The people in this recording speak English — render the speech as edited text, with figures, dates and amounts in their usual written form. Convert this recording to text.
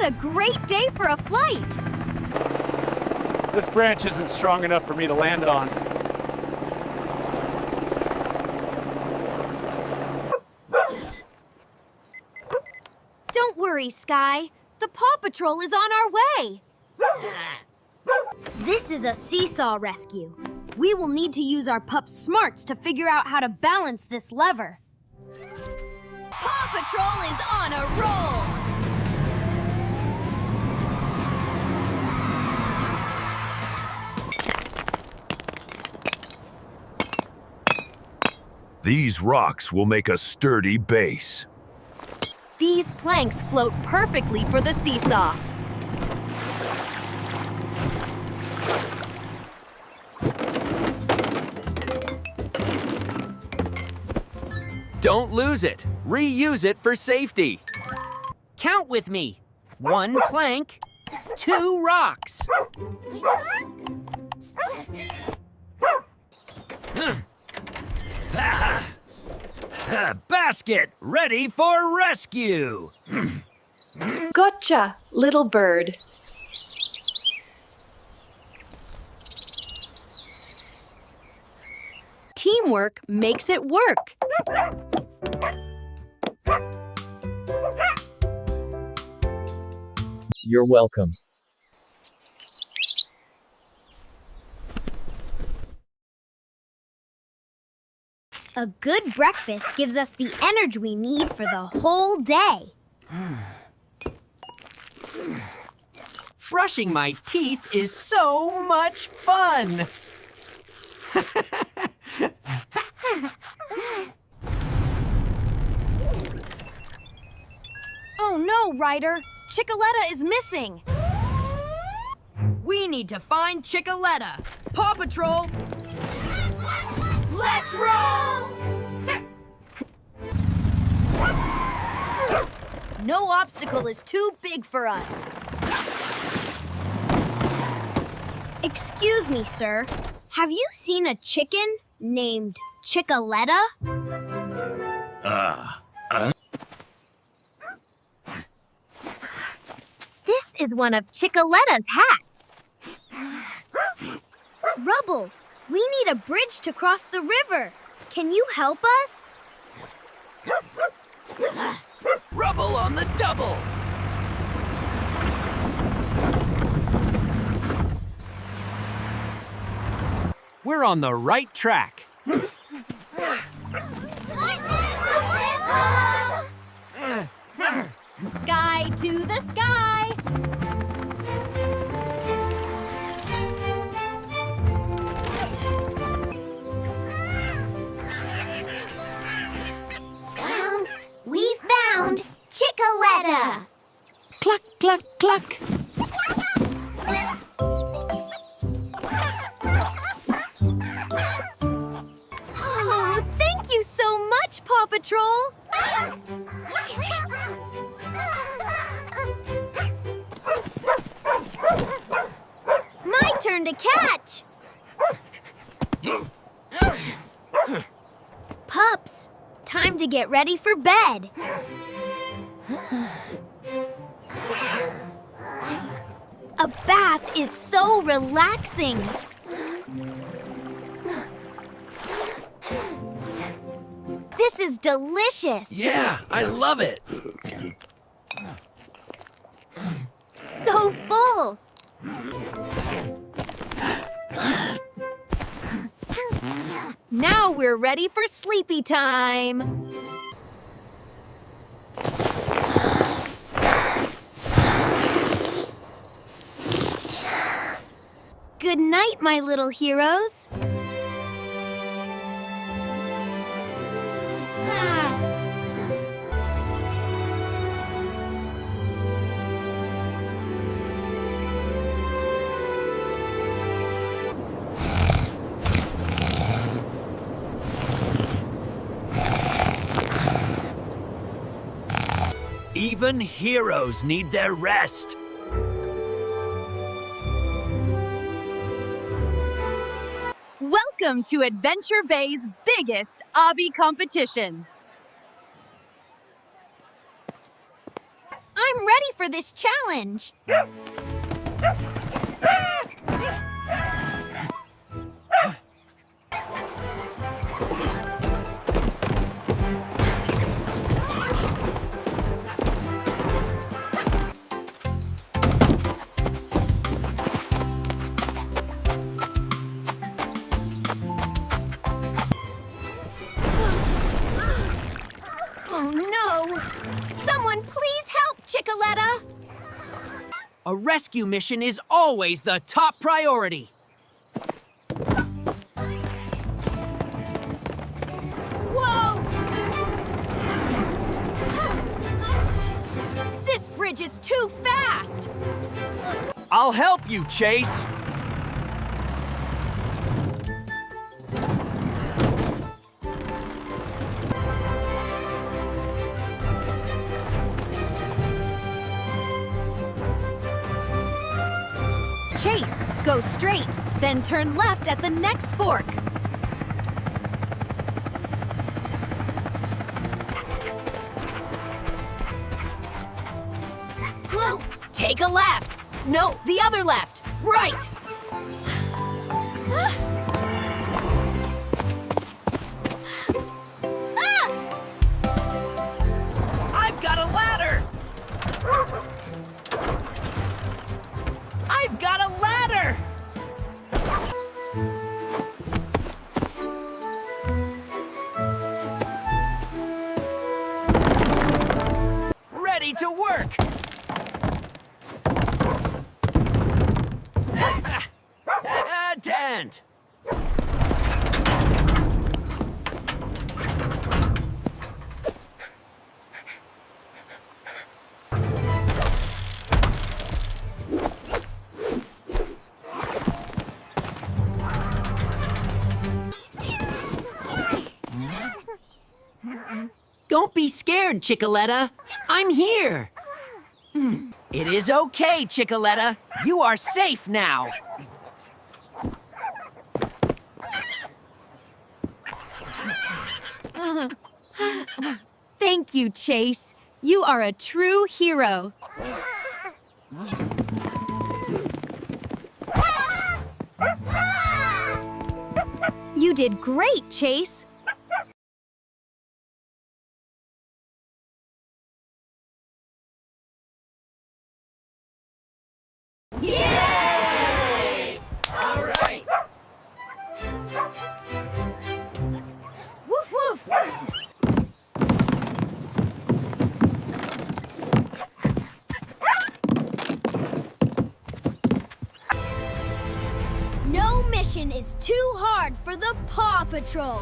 What a great day for a flight! This branch isn't strong enough for me to land on. Don't worry, Skye. The Paw Patrol is on our way. This is a seesaw rescue. We will need to use our pup's smarts to figure out how to balance this lever. Paw Patrol is on a roll! These rocks will make a sturdy base. These planks float perfectly for the seesaw. Don't lose it. Reuse it for safety. Count with me. 1 plank, 2 rocks. Basket ready for rescue. Gotcha, little bird. Teamwork makes it work. You're welcome. A good breakfast gives us the energy we need for the whole day. Brushing my teeth is so much fun. Oh no, Ryder! Chickaletta is missing! We need to find Chickaletta. Paw Patrol, let's roll! No obstacle is too big for us. Excuse me, sir. Have you seen a chicken named Chickaletta? This is one of Chickaletta's hats. Rubble, we need a bridge to cross the river. Can you help us? Rubble on the double. We're on the right track. Skye to the sky! We found Chickaletta! Cluck, cluck, cluck. Oh, thank you so much, Paw Patrol! My turn to catch! Pups, time to get ready for bed. A bath is so relaxing. This is delicious. Yeah, I love it. So full. Now we're ready for sleepy time. Good night, my little heroes. Even heroes need their rest. Welcome to Adventure Bay's biggest obby competition. I'm ready for this challenge. Oh no! Someone please help Chickaletta! A rescue mission is always the top priority. Whoa! This bridge is too fast! I'll help you, Chase. Chase, go straight, then turn left at the next fork. Whoa. Take a left. No, the other left. Right. I've got a ladder. I've got a ladder. Ready to work. Tent. Don't be scared, Chickaletta. I'm here. It is okay, Chickaletta. You are safe now. Thank you, Chase. You are a true hero. You did great, Chase. Yay! All right. Woof woof. No mission is too hard for the Paw Patrol.